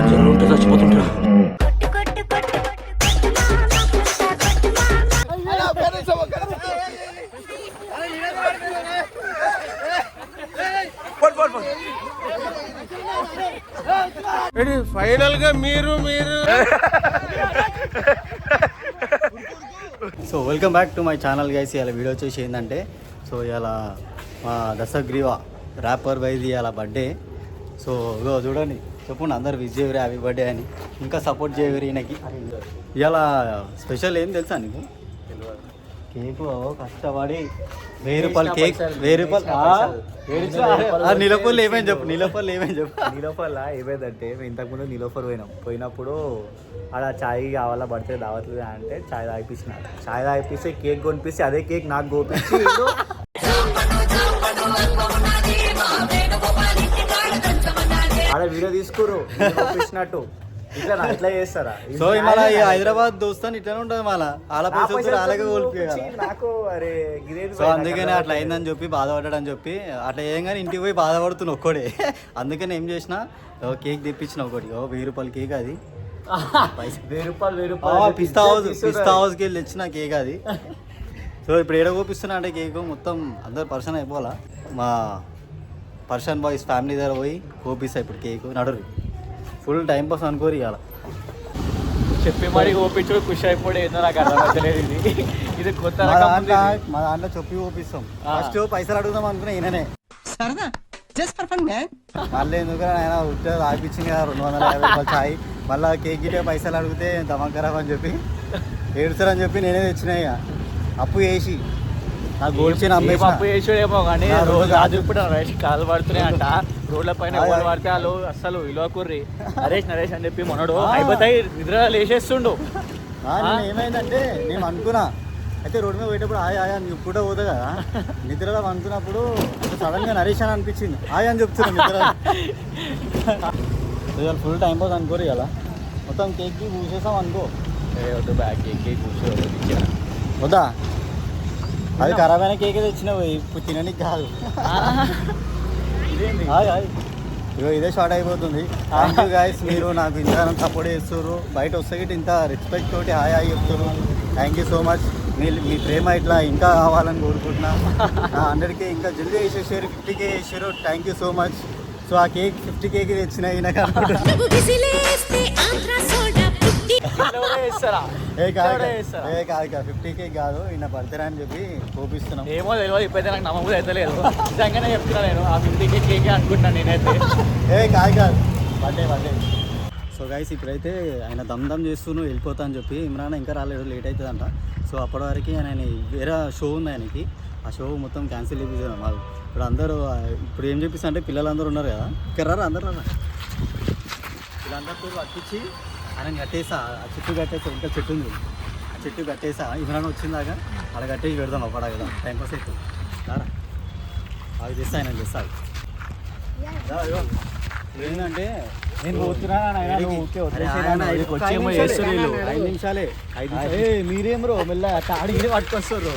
జ్వరం ఉంటే చచ్చిపోతుంటా. ఫైనల్ గా మీరు so welcome back to my channel guys. ఇలా వీడియో వచ్చేసి ఏంటంటే, సో ఇలా మా దశగ్రీవ ర్యాపర్ వైది ఇలా బర్త్డే. సో ఇగో చూడండి, చెప్పండి అందరు విష్ చేయరు హ్యాపీ బర్త్డే అని, ఇంకా సపోర్ట్ చేయరు ఈయనకి. ఇలా స్పెషల్ ఏం తెలుసా నీకు? కేకు కష్టపడి 1000 రూపాయలు కేక్, 1000 రూపాయలు. నీలోపల్లి ఏమేమి చెప్పు, నీలోపల్లి ఏమైందంటే మేము ఇంతకుముందు నీలోఫర్ పోయినప్పుడు ఆడ చాయ్ కావాలా పడితే దావట్లేదు అంటే చాయ్ తాగిపించిన. చాయ్ తాగిపిస్తే కేక్ కొనిపిస్తే అదే కేక్ నాకు గోపించి ఆడ వీడియో తీసుకురు పంపించినట్టు. ఇట్లా ఎట్లా చేస్తారా? సో మళ్ళీ హైదరాబాద్ దోస్తాను ఇట్లానే ఉంటుంది, మళ్ళీ అలా పైసలు అలాగే కోల్పోయాలి నాకు. అరే సో అందుకనే అట్లా అయిందని చెప్పి బాధపడ్డాడని చెప్పి అట్లా ఏం కానీ ఇంటికి పోయి బాధపడుతున్నా ఒక్కడే. అందుకని ఏం చేసిన, కేక్ తెప్పించిన ఒకటి, 1000 రూపాయల కేక్. అది 1000 రూపాయలు పిస్తా హౌస్కి వెళ్ళి తెచ్చిన కేక్ అది. సో ఇప్పుడు ఏడ కోపిస్తున్నా అంటే కేక్ మొత్తం అందరు పర్సన్ అయిపోవాలా. మా పర్సన్ బాయ్స్ ఫ్యామిలీ దగ్గర పోయి కోపిస్తా ఇప్పుడు కేక్. నడురు ఫుల్ టైం పాస్ అనుకోరు ఇవాళ. చెప్పి మరి ఓపించు ఖుషి అయిపోయి ఏందో నాకు అర్థమవుతలేదు. ఇది కొత్త మా దాంట్లో చెప్పి ఓపిస్తాం. ఫస్ట్ పైసలు అడుగుదాం అనుకున్నా ఈయననే మళ్ళీ ఎందుకు ఆయన ఉద్యోగం ఆపించింది కదా 250 రూపాయలు ఛాయ్. మళ్ళీ కేక్ గిట్టే పైసలు అడిగితే దమం ఖరాబ్ అని చెప్పి ఏడుస్తారని చెప్పి నేనే తెచ్చినా. ఇక అప్పు చేసి నా గోల్డ్ చైన్ అమ్మేసి అప్పు చేసాడేమో కానీ రోజు రాజుప్పుడు కాలు పడుతున్నాయి అంట. రోడ్ల పైన ఎవరు పడితే వాళ్ళు అస్సలు విలువ కుర్రి నరేష్ అని చెప్పి మనోడు అయిపోతాయి నిద్ర లేచేస్తుండు. ఏమైందంటే నేను అనుకున్నా, అయితే రోడ్డు మీద పోయేటప్పుడు ఆయా అని చెప్పుకుంటూ పోతా కదా, నిద్రలో అనుకున్నప్పుడు సడన్ గా నరేష్ అని అనిపించింది. ఆయా అని చెప్తున్నా నిద్ర. ఇవాళ ఫుల్ టైం పాస్ అనుకోరు. ఇలా మొత్తం కేక్కి పూసేసాం అనుకో. వద్దు బ్యాగ్ కేక్ కూర్చో వద్దా, అది ఖరాబ్ అయిన కేక్ తెచ్చినావు, ఇప్పుడు తినడానికి కాదు. ఇగో ఇదే షార్ట్ అయిపోతుంది. థ్యాంక్ యూ గైస్, మీరు నాకు ఇంత సపోర్ట్ చేస్తున్నారు. బయట వస్తే ఇంత రెస్పెక్ట్ తోటి హాయ్ చెప్తున్నారు. Thank you so much. మీ ప్రేమ ఇట్లా ఇంకా కావాలని కోరుకుంటున్నా. 100K ఇంకా జల్దీ వేసేసారు, 50K వేసారు. Thank you so much. So ఆ కేక్ 50K తెచ్చిన ఈయన కాదు 50K కాదు, ఈయన బర్త్డే అని చెప్పి చూపిస్తున్నాం. ఏమో తెలియదు, ఇప్పుడైతే నాకు నమ్మకం అయితే లేదు. నిజంగానే చెప్తున్నా నేను, ఆ 50K కేక్ అనుకుంటున్నాను నేనైతే. కాదు బర్త్డే. సో గైస్ ఇప్పుడైతే ఆయన దమ్ చేస్తూను వెళ్ళిపోతా అని చెప్పి ఇమ్రాన్ ఇంకా రాలేదు, లేట్ అవుతుందంట. సో అప్పటి వరకు ఆయన వేరే షో ఉంది ఆయనకి, ఆ షో మొత్తం క్యాన్సిల్ చేయించాను మాకు. ఇప్పుడు అందరూ ఇప్పుడు ఏం చెప్పిస్తా అంటే పిల్లలందరూ ఉన్నారు కదా, ఇక్కడ రారా అందరు రారా, వీళ్ళందరితో పట్టించి ఆయన కట్టేసా. ఆ చెట్టు కట్టేసా, ఇంకా చెట్టు ఉంది, ఆ చెట్టు కట్టేసా. ఇమ్రాన్ వచ్చిందాక అలా కట్టేసి పెడదాం అప్పడా కదా, టైం పాస్ అవుతుంది. రారా అవి తెస్తా, ఆయన తెస్తా. ఏంటంటే నేను పోతున్నాను, 5 నిమిషాలే. మీరేం రో మెల్ల అడిగి పట్టుకొస్తారు.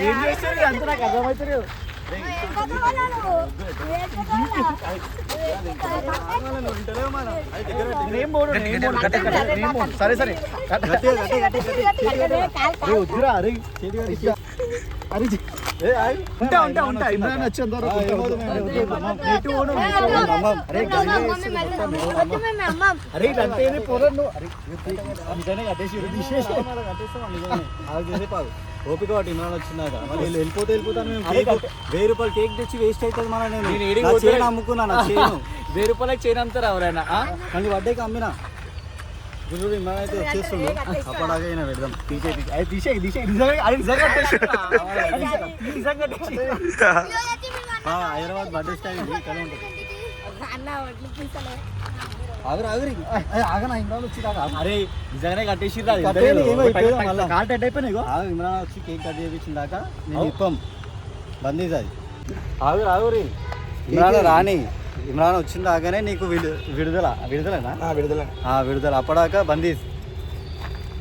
ఏం చేస్తారు అంత నాకు అర్థమవుతారు. సరే సరే వద్దురా. అరే ఉంటా ఇమ్రాన్ వచ్చేంత ఓపిక వాటి ఇమ్రాన్ వచ్చిందాక మళ్ళీ వెళ్ళిపోతాను. మేము 1000 రూపాయలు కేక్ తెచ్చి వేస్ట్ అవుతుంది. మన నేను అమ్ముకున్నాను, 1000 రూపాయలకి చైన్ అమ్ముతారా ఎవరైనా? కానీ వడ్డేకి అమ్మినా గురుడు ఇమ్రాన్ అయితే వచ్చేస్తుండు. అప్పటిదాకా అయినా పెడదాం. హైదరాబాద్ బర్త్డే స్టైల్ ఇది ఇక్కడ ఉంటుంది. ఆగనా ఇమ్రాన్ వచ్చి అరే నిజంగానే కట్టేసి ఇమ్రాన్ వచ్చి కేక్ కట్ చేయించిన దాకా నేను ఇప్పం బందీస్. అది ఆగురి ఇమ్రాన్ రాని, ఇమ్రాన్ వచ్చిన దాకానే నీకు విడుదలనా? విడుదల అప్పటిదాకా బందీస్.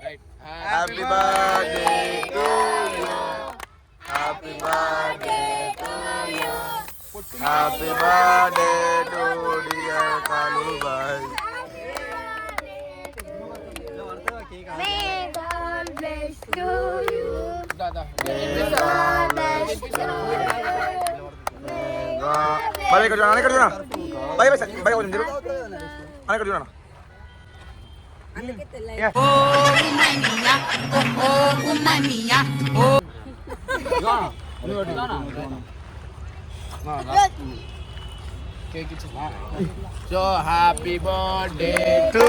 Happy birthday to you happy birthday to you happy birthday to dear Kalubai. May God bless to you. దాదా మరి ఇక్కడ చూడ ఇక్కడ చూడ బై బై బై కొంచెం తిరుగు ఇక్కడ చూడ కేక్ ఇచ్చి సో హ్యాపీ బర్త్డే టు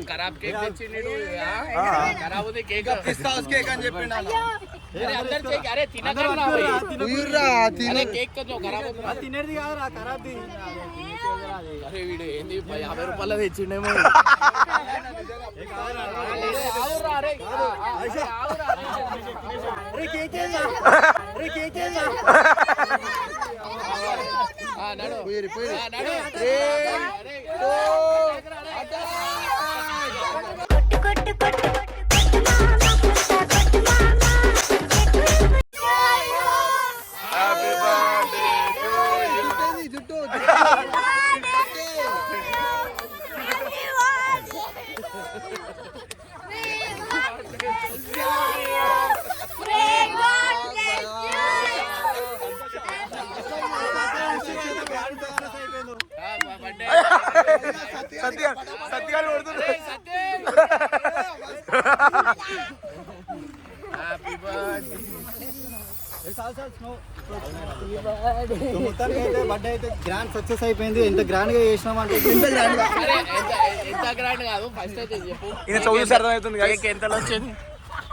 ఖరాబ్ కేక్ తెచ్చిండు ఖరాబ్ ఉంది కేక్ కేక్ అని చెప్పిండు అందరు కేక్ అరే తినకరా కేక్ ఖరాబ్ ఉంది తినేది కాదురా ఖరాబ్. అరే వీడు ఏంది 50 రూపాయలు తెచ్చిండేమో సత్యాలు కొడుతున్నా. హ్యాపీ బర్త్డే మొత్తానికి అయితే బర్త్డే అయితే గ్రాండ్ సక్సెస్ అయిపోయింది. ఎంత గ్రాండ్ గా చేసినాం అంటే అరే ఎంత గ్రాండ్ కాదు ఫస్ట్ అయితే చెప్పు ఈయన చౌదరి అర్థమవుతుంది కేక్ ఎంతలో వచ్చింది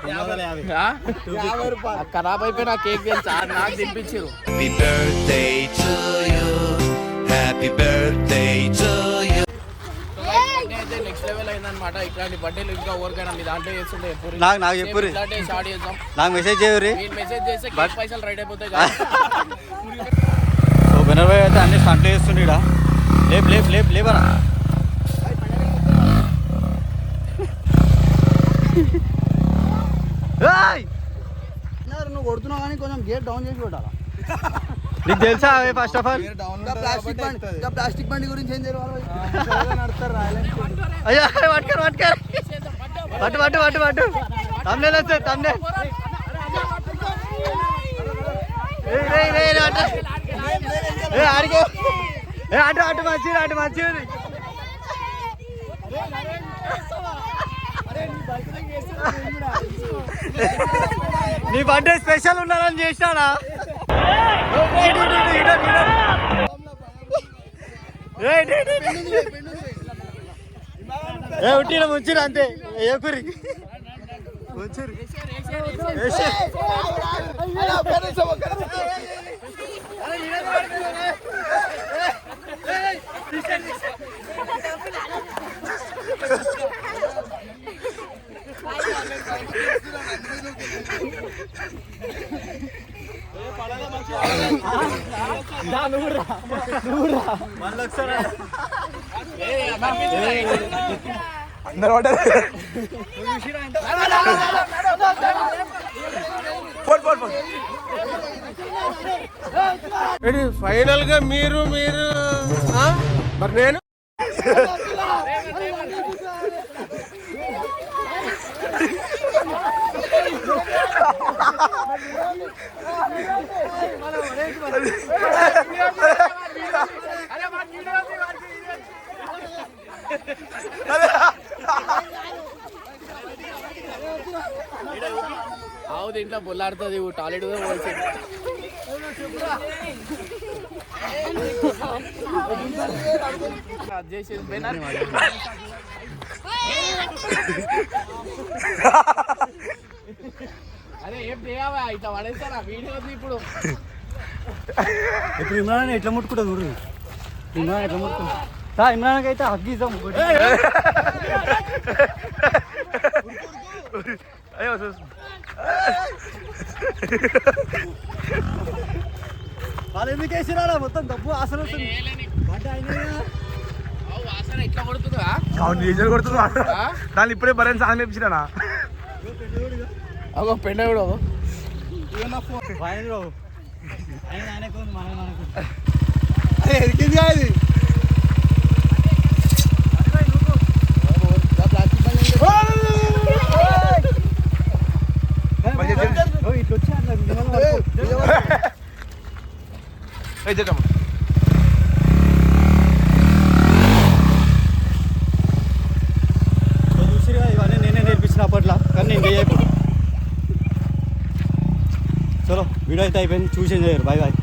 50 రూపాయలు. ఖరాబ్ అయిపోయిన కేక్ తెలుసా నాకు తినిపించారు Happy birthday to you. Happy birthday to you. అయితే నెక్స్ట్ లెవెల్ అయిందనమాట. ఇట్లాంటి బర్త్డేలు ఇంకా ఎవరికైనా మీ దాంట్లో చేస్తుంటే ఎప్పుడు నాకు చెప్పుర్రి. ఇట్లాంటి స్టార్ట్ చేద్దాం. నాకు మెసేజ్ చేయరు. మీరు మెసేజ్ చేస్తే కేక్ పైసలు రైట్ అయిపోతాయి కదా. సో బెనర్బాయ్ అయితే అన్ని స్టంట్లు చేస్తుండే ఈడ. లేపు లేపు లేపు లేవరా. నువ్వు కొడుతున్నావు కానీ కొంచెం గేట్ డౌన్ చేసి పెట్టాలా. నీకు తెలుసా ఫస్ట్ ఆఫ్ ఆల్ ప్లాస్టిక్ బండి గురించి ఏం తెలియాలి. అయ్యా పట్టుకోరు పట్టుకోరు పట్టు పట్టు పట్టు పట్టు తమ్నేల్ వస్తుంది తమ్నేల్. ఆడికి అటు అటు మంచిది అటు మంచిది. నీ బర్త్డే స్పెషల్ ఉన్నారని చేసినాడా. ఉట్టిన ముంచిరు అంతే ఏకురి ముంచిరు. అందరూ ఫైనల్ గా మీరు మరి నేను ఆవు దీంట్లో బొల్లాడుతుంది టాయిలెట్ కూడా పోల్సింది. అది చేసేది పోయినా అరే ఏం చేయవా ఇట్లా పడేస్తారా వీడియో ఇప్పుడు. ఇప్పుడు ఇమ్రాన్ ఎట్లా ముట్టుకుంటా చూడు. ఇమ్రాన్ ఎట్లా ముట్టుకుంటా ఇమ్రాన్కి అయితే హగ్గిద్దాం అయ్యో వాళ్ళు ఎందుకు వేసిరా మొత్తం డబ్బు ఆసన వస్తుంది వాసన ఎట్లా కొడుతుందా డీజిల్ కొడుతుందా దాన్ని ఇప్పుడే బరెన్ సాంగ్ నేర్పించినా అగో పెండ కూడా ఎరికింది కాదు చూసిరా ఇవన్నీ నేనే నేర్పించిన అప్పట్లో కానీ నేను చేయకు చలో వీడియో అయితే అయిపోయింది చూసి బాయ్ బాయ్